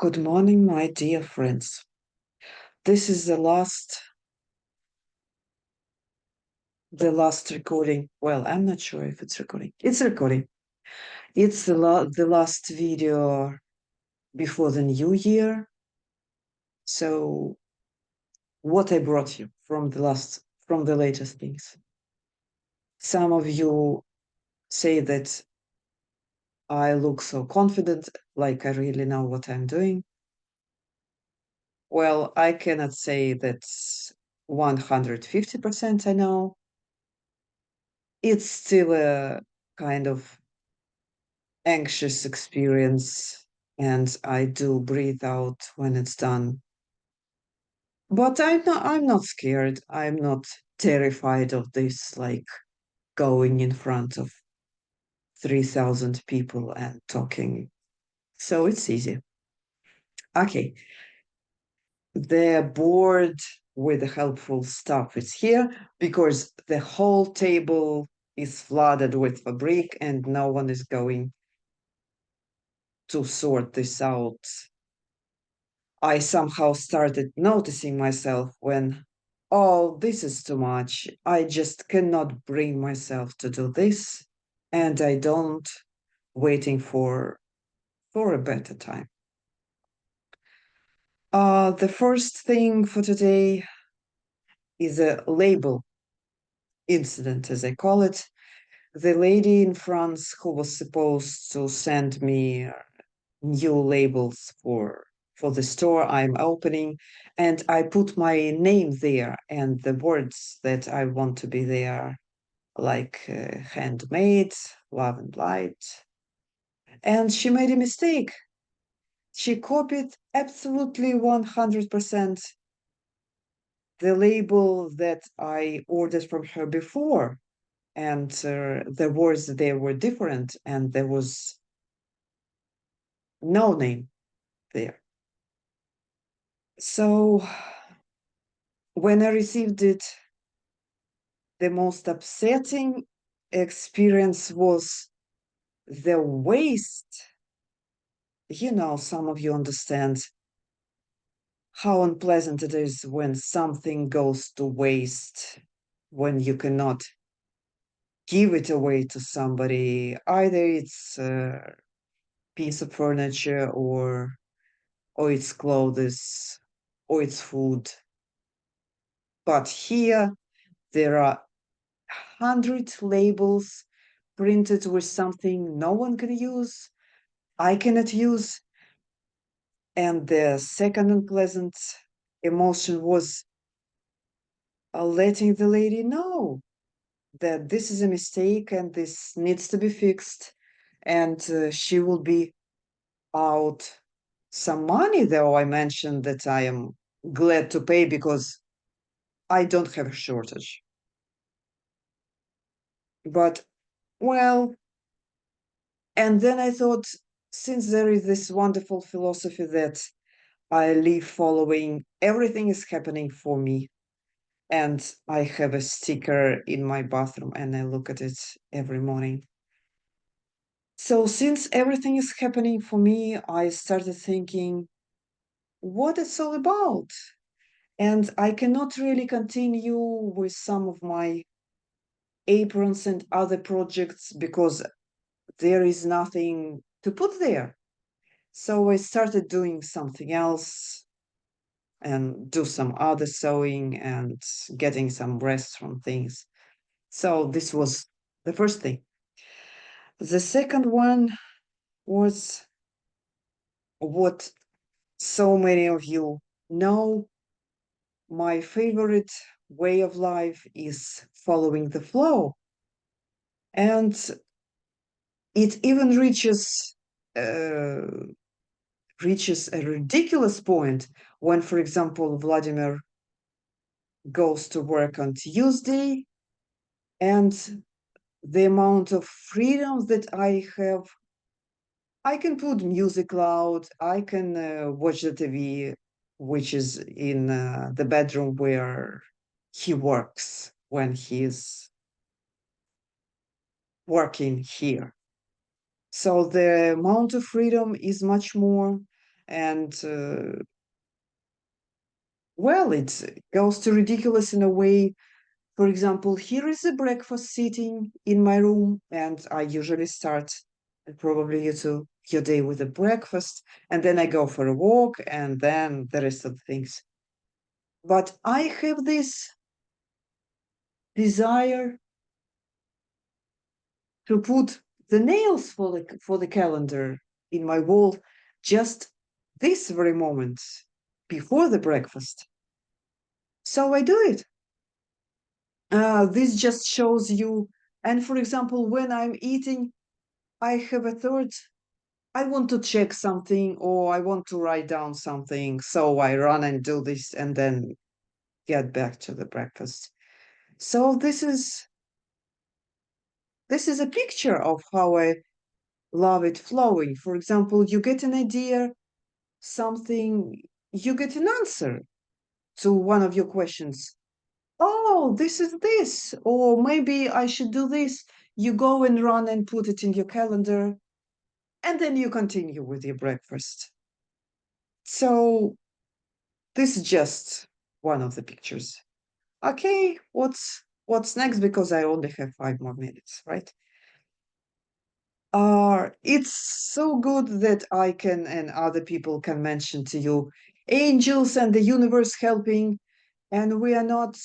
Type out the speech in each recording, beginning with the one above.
Good morning, my dear friends. This is the last recording. Well, I'm not sure if it's recording. It's recording. It's the last video before the new year. So what I brought you from the latest things. Some of you say that I look so confident, like I really know what I'm doing. Well, I cannot say that 150% I know. It's still a kind of anxious experience, and I do breathe out when it's done. But I'm not scared. I'm not terrified of this, like going in front of 3,000 people and talking. So it's easy. Okay. The board with the helpful stuff is here because the whole table is flooded with fabric and no one is going to sort this out. I somehow started noticing myself when, oh, this is too much. I just cannot bring myself to do this. And I don't, waiting for a better time. The first thing for today is a label incident, as I call it. The lady in France who was supposed to send me new labels for the store I'm opening, and I put my name there and the words that I want to be there, like handmade, love and light. And she made a mistake. She copied absolutely 100% the label that I ordered from her before. And the words there were different, and there was no name there. So when I received it, the most upsetting experience was the waste. Some of you understand how unpleasant it is when something goes to waste, when you cannot give it away to somebody. Either it's a piece of furniture or it's clothes or it's food. But here there are 100 labels printed with something no one can use, I cannot use. And the second unpleasant emotion was letting the lady know that this is a mistake and this needs to be fixed. And she will be out some money, though I mentioned that I am glad to pay because I don't have a shortage. But, well, and then I thought, since there is this wonderful philosophy that I live following, everything is happening for me. And I have a sticker in my bathroom and I look at it every morning. So, since everything is happening for me, I started thinking what it's all about. And I cannot really continue with some of my aprons and other projects because there is nothing to put there. So I started doing something else and do some other sewing and getting some rest from things. So this was the first thing. The second one was what so many of you know. My favorite way of life is following the flow. And it even uh, reaches a ridiculous point when, for example, Vladimir goes to work on Tuesday, and the amount of freedom that I have, I can put music loud, I can watch the TV, which is in the bedroom where he works when he's working here. So the amount of freedom is much more, And well, it goes to ridiculous in a way. For example, here is a breakfast sitting in my room, and I usually start, and probably you too, your day with a breakfast, and then I go for a walk, and then the rest of the things. But I have this desire to put the nails for the calendar in my wall just this very moment before the breakfast. So I do it. This just shows you. And for example, when I'm eating, I have a thought. I want to check something or I want to write down something. So I run and do this and then get back to the breakfast. So this is a picture of how I love it flowing. For example, you get an idea, something, you get an answer to one of your questions. Oh, this is this, or maybe I should do this. You go and run and put it in your calendar, and then you continue with your breakfast. So this is just one of the pictures. Okay, what's next? Because I only have 5 more minutes, right? It's so good that I can and other people can mention to you angels and the universe helping, and we are not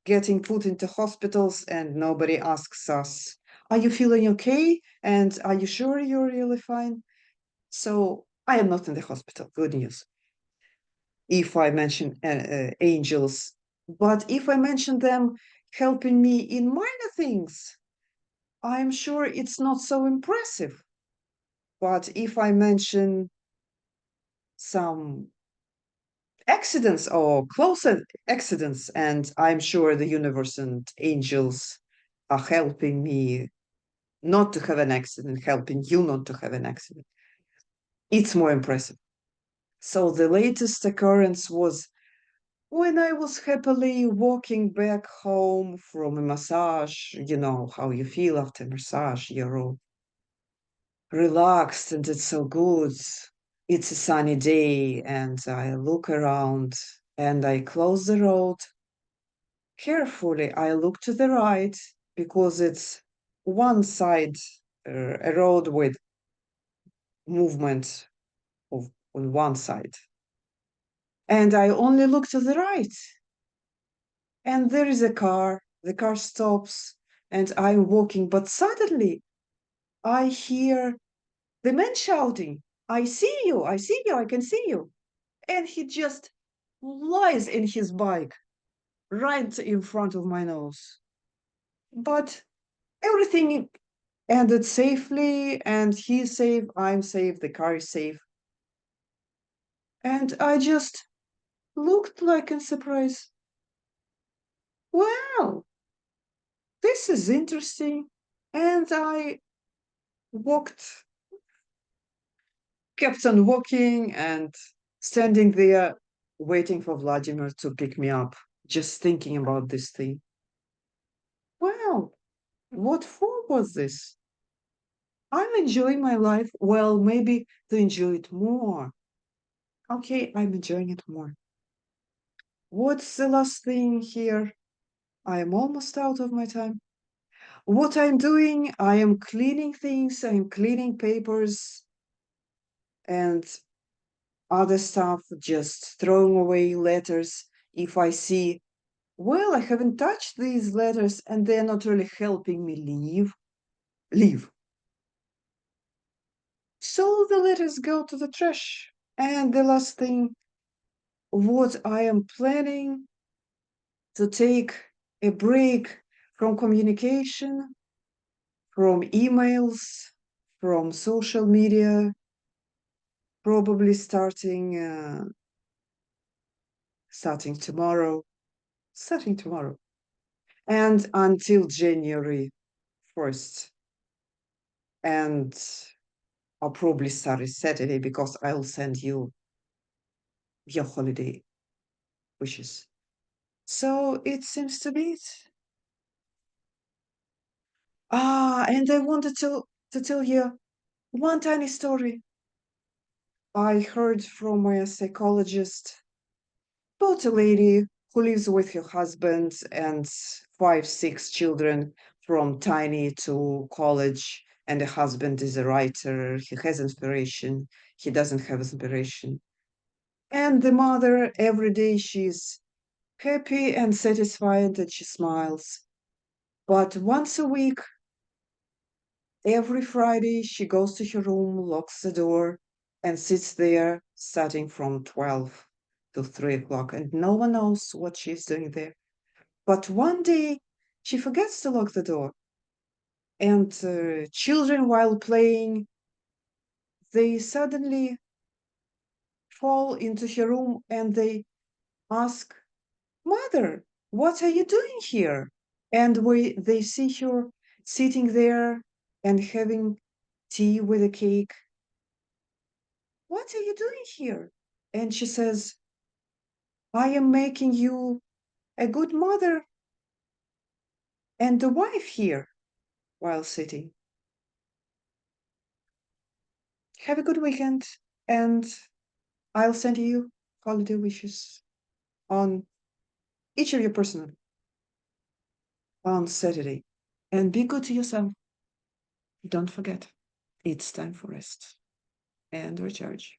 getting put into hospitals and nobody asks us, are you feeling okay? And are you sure you're really fine? So I am not in the hospital. Good news. If I mention angels, but if I mention them helping me in minor things, I'm sure it's not so impressive. But if I mention some accidents or close accidents, and I'm sure the universe and angels are helping me not to have an accident, helping you not to have an accident, it's more impressive. So the latest occurrence was when I was happily walking back home from a massage. You know how you feel after massage, you're all relaxed and it's so good. It's a sunny day, and I look around and I close the road. Carefully, I look to the right because it's one side, a road with movement of, on one side. And I only look to the right, and there is a car. The car stops, and I'm walking, but suddenly I hear the man shouting, I see you, I can see you. And he just lies in his bike right in front of my nose. But everything ended safely, and he's safe, I'm safe, the car is safe. And I just looked like in surprise. Wow, this is interesting. And I walked, kept on walking and standing there waiting for Vladimir to pick me up, just thinking about this thing. Wow, what for was this? I'm enjoying my life. Well, maybe to enjoy it more. Okay, I'm enjoying it more. What's the last thing here? I am almost out of my time. What I'm doing, I am cleaning things, I'm cleaning papers and other stuff, just throwing away letters. If I see, well, I haven't touched these letters and they're not really helping me leave. So the letters go to the trash. And the last thing, what I am planning to take a break from communication, from emails, from social media, probably starting tomorrow, starting tomorrow, and until January 1st. And I'll probably start it Saturday because I'll send you your holiday wishes. So it seems to be it. And I wanted to tell you one tiny story. I heard from a psychologist about a lady who lives with her husband and five, six children from tiny to college. And the husband is a writer. He has inspiration. He doesn't have inspiration. And the mother, every day, she's happy and satisfied and she smiles. But once a week, every Friday, she goes to her room, locks the door, and sits there, starting from 12 to 3 o'clock, and no one knows what she's doing there. But one day, she forgets to lock the door, and children, while playing, they suddenly fall into her room and they ask, "Mother, what are you doing here?" And they see her sitting there and having tea with a cake. "What are you doing here?" And she says, "I am making you a good mother and a wife here," while sitting. Have a good weekend, and I'll send you holiday wishes on each of your personal on Saturday. And be good to yourself. Don't forget, it's time for rest and recharge.